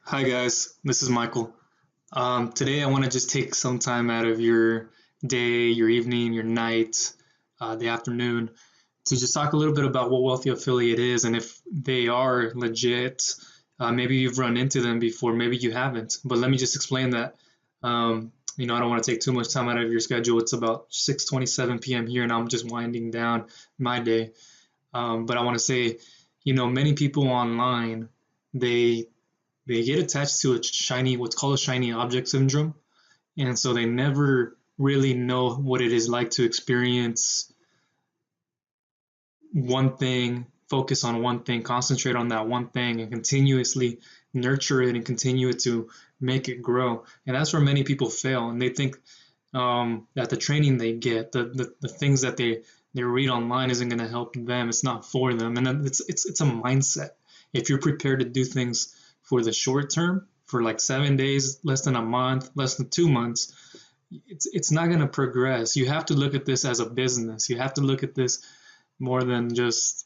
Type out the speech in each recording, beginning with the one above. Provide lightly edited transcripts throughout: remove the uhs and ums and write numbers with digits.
Hi guys, this is Michael. Today I want to just take some time out of your day, your evening, your night, the afternoon to just talk a little bit about what Wealthy Affiliate is and if they are legit. Maybe you've run into them before, maybe you haven't, but let me just explain that. I don't want to take too much time out of your schedule. It's about 6:27 p.m. here and I'm just winding down my day. But I want to say, many people online, they they get attached to a shiny, what's called a shiny object syndrome. And so they never really know what it is like to experience one thing, focus on one thing, concentrate on that one thing, and continuously nurture it and continue it to make it grow. And that's where many people fail. And they think that the training they get, the things that they read online isn't going to help them. It's not for them. And then it's a mindset. If you're prepared to do things for the short term, for like 7 days, less than a month, less than 2 months, it's not going to progress. You have to look at this as a business. You have to look at this more than just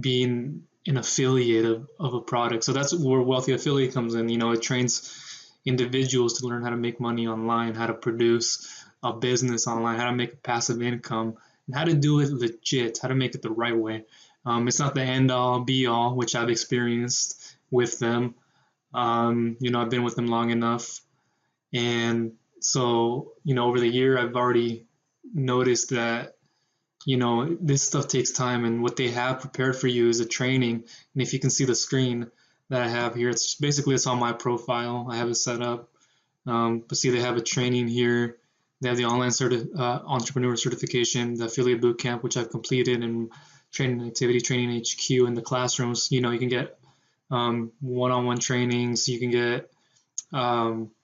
being an affiliate of a product. So that's where Wealthy Affiliate comes in. It trains individuals to learn how to make money online, how to produce a business online, how to make a passive income, and how to do it legit, how to make it the right way. It's not the end all be all, which I've experienced with them. I've been with them long enough. And so, over the year, I've already noticed that this stuff takes time, and what they have prepared for you is a training. And if you can see the screen that I have here, it's on my profile. I have it set up. But see, they have a training here. They have the online entrepreneur certification, the affiliate bootcamp, which I've completed, and training activity training HQ in the classrooms. You can get one-on-one trainings. You can get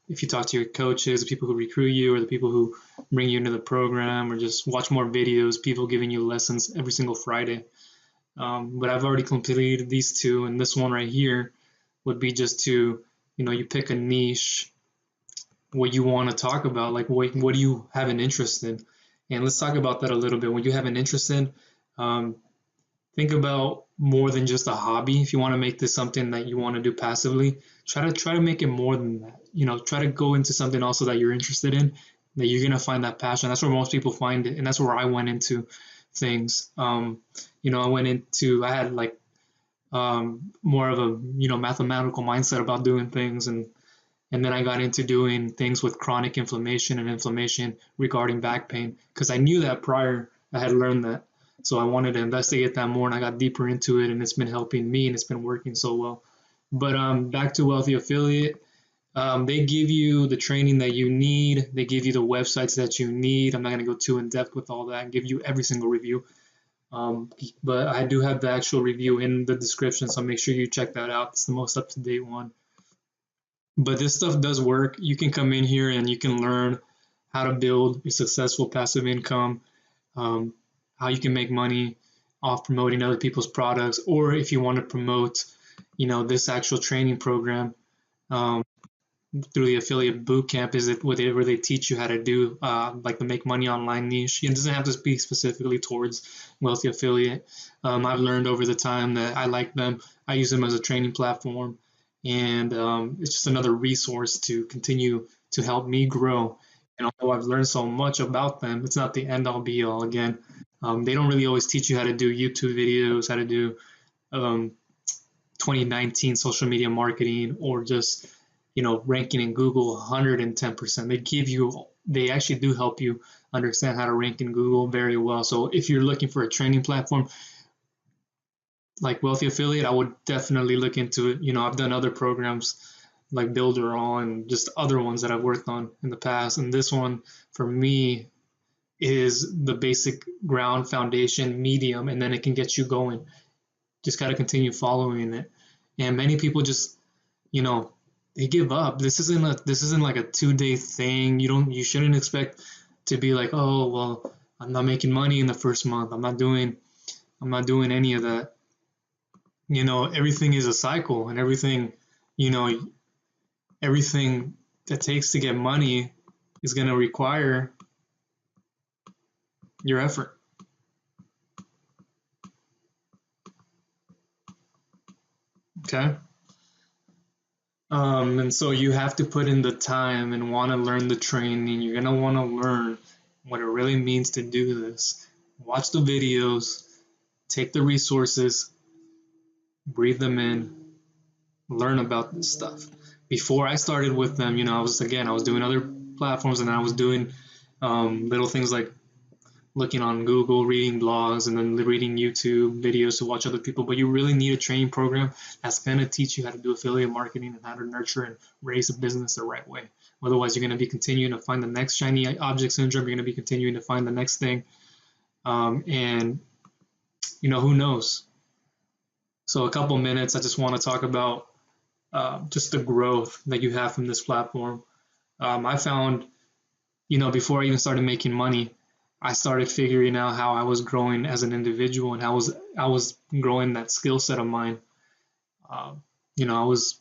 if you talk to your coaches, the people who recruit you, or the people who bring you into the program, or just watch more videos, people giving you lessons every single Friday. But I've already completed these two, and this one right here would be just to, you pick a niche, what you want to talk about, like what do you have an interest in, and let's talk about that a little bit. When you have an interest in, um, think about more than just a hobby. If you want to make this something that you want to do passively, try to make it more than that. Try to go into something also that you're interested in, that you're gonna find that passion. That's where most people find it, and that's where I went into things. I had like more of a mathematical mindset about doing things, and then I got into doing things with chronic inflammation and inflammation regarding back pain because I knew that prior. I had learned that. So I wanted to investigate that more and I got deeper into it and it's been helping me and it's been working so well. But back to Wealthy Affiliate, they give you the training that you need. They give you the websites that you need. I'm not going to go too in depth with all that and give you every single review. But I do have the actual review in the description, so make sure you check that out. It's the most up to date one. But this stuff does work. You can come in here and you can learn how to build a successful passive income, um, how you can make money off promoting other people's products, or if you want to promote, this actual training program um, through the affiliate bootcamp, is it where they teach you how to do like the make money online niche. It doesn't have to be specifically towards wealthy affiliate. I've learned over the time that I like them. I use them as a training platform, and it's just another resource to continue to help me grow. And although I've learned so much about them, it's not the end all be all. Again, they don't really always teach you how to do YouTube videos, how to do um, 2019 social media marketing, or just ranking in Google 110%. They actually do help you understand how to rank in Google very well. So if you're looking for a training platform like Wealthy Affiliate, I would definitely look into it. I've done other programs like Builder and just other ones that I've worked on in the past, and this one for me is the basic ground foundation medium, and then it can get you going. Just got to continue following it. And many people just, you know, they give up. This isn't like a 2 day thing. You shouldn't expect to be like, oh well, I'm not making money in the first month. I'm not doing any of that. Everything is a cycle, and you know, everything that takes to get money is going to require your effort. Okay. And so you have to put in the time and want to learn the training. You're going to want to learn what it really means to do this. Watch the videos, take the resources, breathe them in, learn about this stuff. Before I started with them, I was doing other platforms, and I was doing little things like looking on Google, reading blogs, and then reading YouTube videos to watch other people. But you really need a training program that's going to teach you how to do affiliate marketing and how to nurture and raise a business the right way. Otherwise, you're going to be continuing to find the next shiny object syndrome. You're going to be continuing to find the next thing. And, who knows? So, a couple minutes, I just want to talk about just the growth that you have from this platform. I found, before I even started making money, I started figuring out how I was growing as an individual and how I was growing that skill set of mine. Um, I was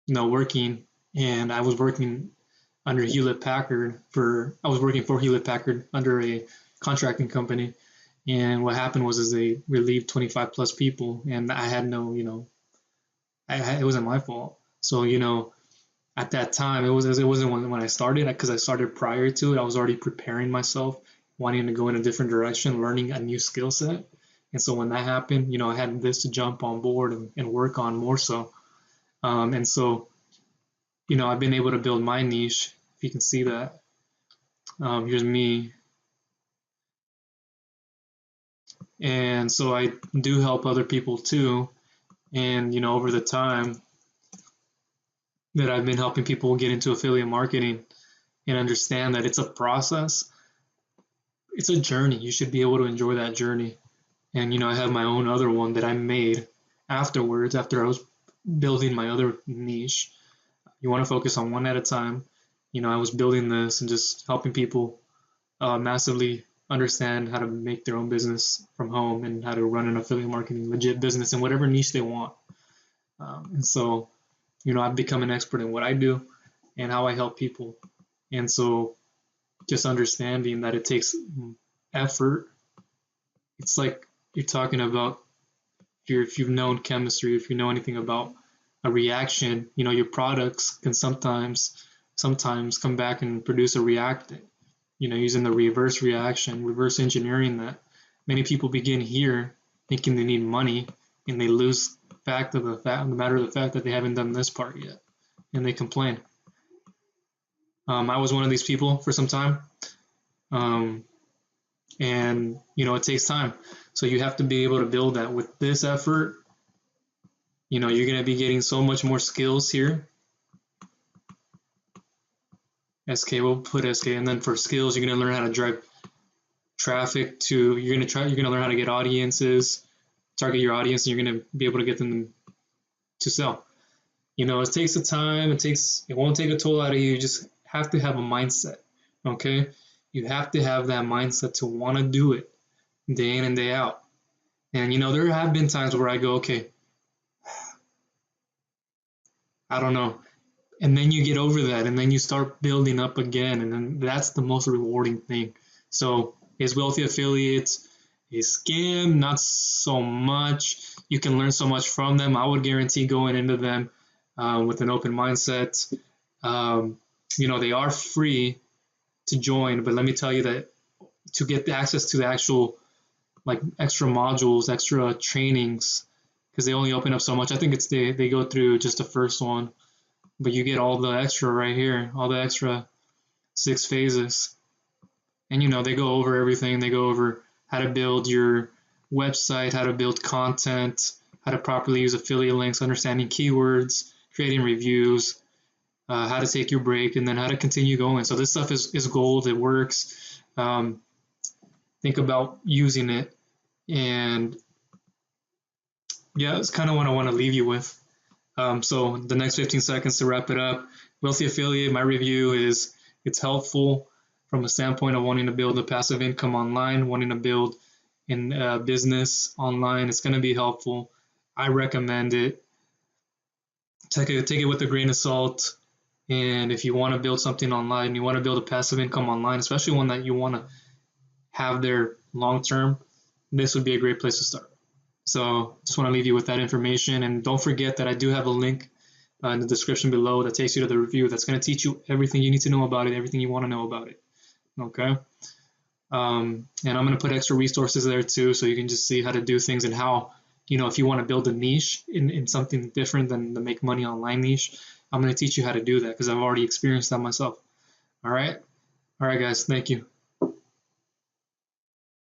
working, and I was working under Hewlett Packard I was working for Hewlett Packard under a contracting company. And what happened was is they relieved 25 plus people, and I had no, it wasn't my fault. So, at that time, it wasn't when I started, because I started prior to it. I was already preparing myself, wanting to go in a different direction, learning a new skill set. And so when that happened, I had this to jump on board and work on more so. And so, I've been able to build my niche. If you can see that, here's me. And so I do help other people too. And, over the time that I've been helping people get into affiliate marketing and understand that it's a process, it's a journey. You should be able to enjoy that journey. And, I have my own other one that I made afterwards, after I was building my other niche. You want to focus on one at a time. I was building this and just helping people massively understand how to make their own business from home and how to run an affiliate marketing legit business in whatever niche they want. And so, I've become an expert in what I do and how I help people. And so, just understanding that it takes effort. It's like you're talking about, if you've known chemistry, if you know anything about a reaction, your products can sometimes come back and produce a reactant, using the reverse reaction, reverse engineering that. Many people begin here thinking they need money, and they lose the matter of the fact that they haven't done this part yet, and they complain. I was one of these people for some time. And it takes time, so you have to be able to build that. With this effort, you're going to be getting so much more skills here. SK, we'll put SK, and then for skills, you're going to learn how to drive traffic to. You're going to learn how to get audiences, target your audience, and you're going to be able to get them to sell. It takes the time. It won't take a toll out of you. You just have to have a mindset. Okay, you have to have that mindset to want to do it day in and day out. And there have been times where I go, okay, I don't know. And then you get over that, and then you start building up again, and then that's the most rewarding thing. So is Wealthy Affiliates a scam? Not so much. You can learn so much from them. I would guarantee going into them with an open mindset. They are free to join, but let me tell you that to get the access to the actual like extra modules, extra trainings, because they only open up so much. I think they go through just the first one, but you get all the extra right here, all the extra 6 phases. And they go over everything. They go over how to build your website, how to build content, how to properly use affiliate links, understanding keywords, creating reviews, how to take your break, and then how to continue going. So this stuff is gold. It works. Think about using it. And yeah, that's kind of what I want to leave you with. So the next 15 seconds to wrap it up. Wealthy Affiliate, my review is it's helpful from a standpoint of wanting to build a passive income online, wanting to build in business online. It's going to be helpful. I recommend it. Take it with a grain of salt. And if you want to build something online, you want to build a passive income online, especially one that you want to have there long term, this would be a great place to start. So just want to leave you with that information. And don't forget that I do have a link in the description below that takes you to the review. That's going to teach you everything you need to know about it, everything you want to know about it. Okay. And I'm going to put extra resources there too, so you can just see how to do things and how, if you want to build a niche in something different than the make money online niche, I'm going to teach you how to do that because I've already experienced that myself. All right. All right, guys. Thank you.